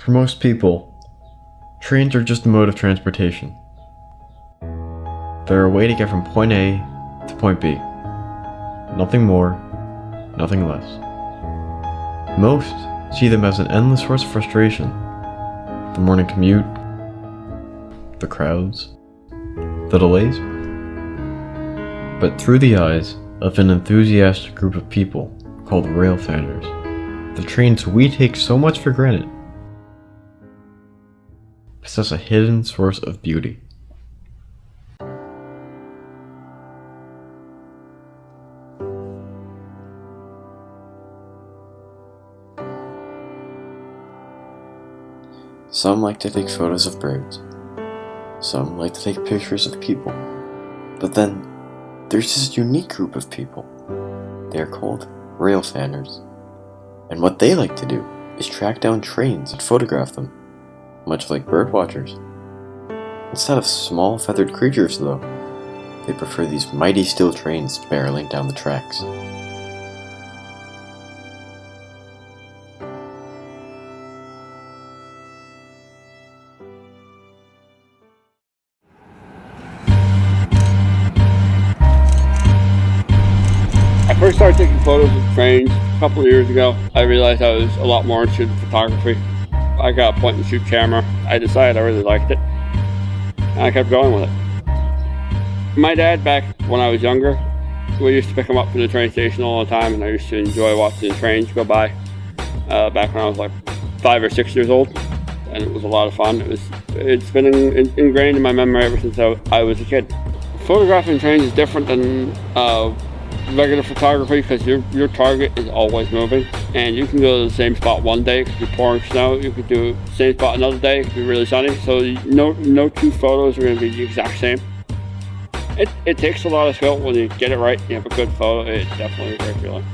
For most people, trains are just a mode of transportation. They're a way to get from point A to point B. Nothing more, nothing less. Most see them as an endless source of frustration. The morning commute, the crowds, the delays. But through the eyes of an enthusiastic group of people called railfanners, the trains we take so much for granted possess a hidden source of beauty. Some like to take photos of birds. Some like to take pictures of people. But then, there's this unique group of people. They are called railfanners. And what they like to do is track down trains and photograph them, much like birdwatchers. Instead of small feathered creatures though, they prefer these mighty steel trains barreling down the tracks. I first started taking photos of trains a couple of years ago. I realized I was a lot more interested in photography. I got a point and shoot camera. I decided I really liked it, and I kept going with it. My dad, back when I was younger, we used to pick him up from the train station all the time, and I used to enjoy watching the trains go by back when I was like 5 or 6 years old, and it was a lot of fun. It's been ingrained in my memory ever since I was a kid. Photographing trains is different than regular photography because your target is always moving, and you can go to the same spot one day, it could be pouring snow. You could do the same spot another day, it could be really sunny. So no two photos are going to be the exact same. It takes a lot of skill. When you get it right, you have a good photo. It's definitely a great feeling.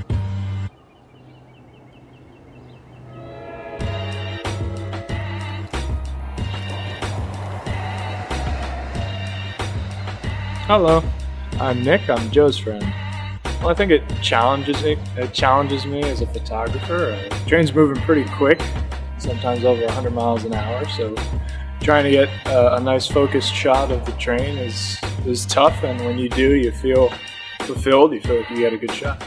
Hello, I'm Nick. I'm Joe's friend. Well, I think it challenges me. It challenges me as a photographer. The train's moving pretty quick, sometimes over 100 miles an hour. So, trying to get a nice focused shot of the train is tough. And when you do, you feel fulfilled. You feel like you get a good shot.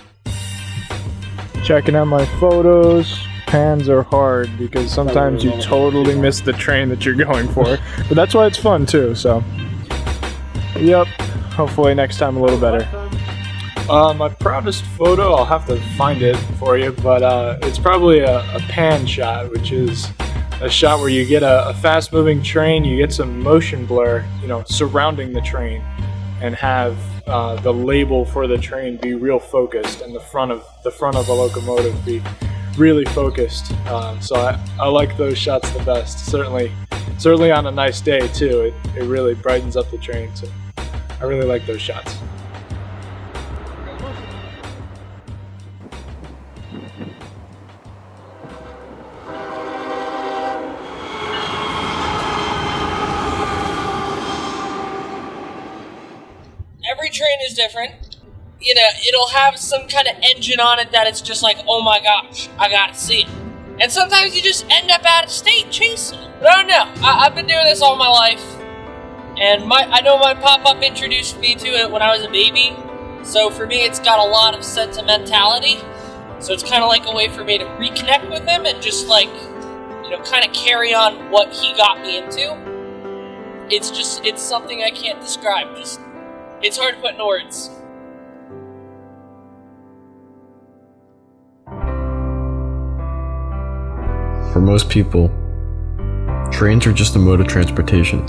Checking out my photos. Pans are hard because sometimes you totally miss the train that you're going for. But that's why it's fun too. So, yep. Hopefully next time a little better. My proudest photo, I'll have to find it for you, but it's probably a pan shot, which is a shot where you get a fast-moving train, you get some motion blur, surrounding the train, and have the label for the train be real focused, and the front of a locomotive be really focused. So I like those shots the best. Certainly on a nice day too. It really brightens up the train. So I really like those shots. Every train is different. It'll have some kind of engine on it that it's just like, oh my gosh, I gotta see it. And sometimes you just end up out of state chasing it. But I don't know. I've been doing this all my life. And I know my pop-up introduced me to it when I was a baby. So for me, it's got a lot of sentimentality. So it's kind of like a way for me to reconnect with him and just kind of carry on what he got me into. It's something I can't describe. It's hard to put in words. For most people, trains are just a mode of transportation.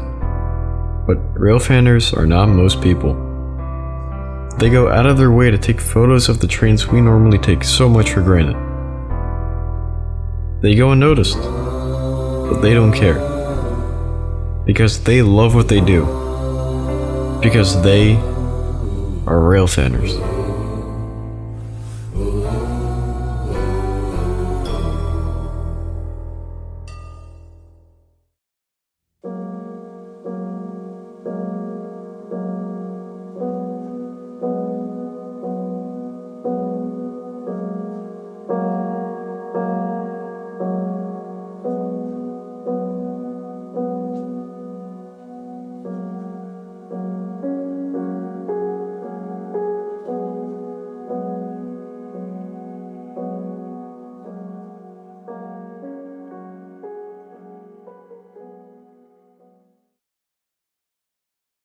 But railfanners are not most people. They go out of their way to take photos of the trains we normally take so much for granted. They go unnoticed, but they don't care. Because they love what they do. Because they are railfanners.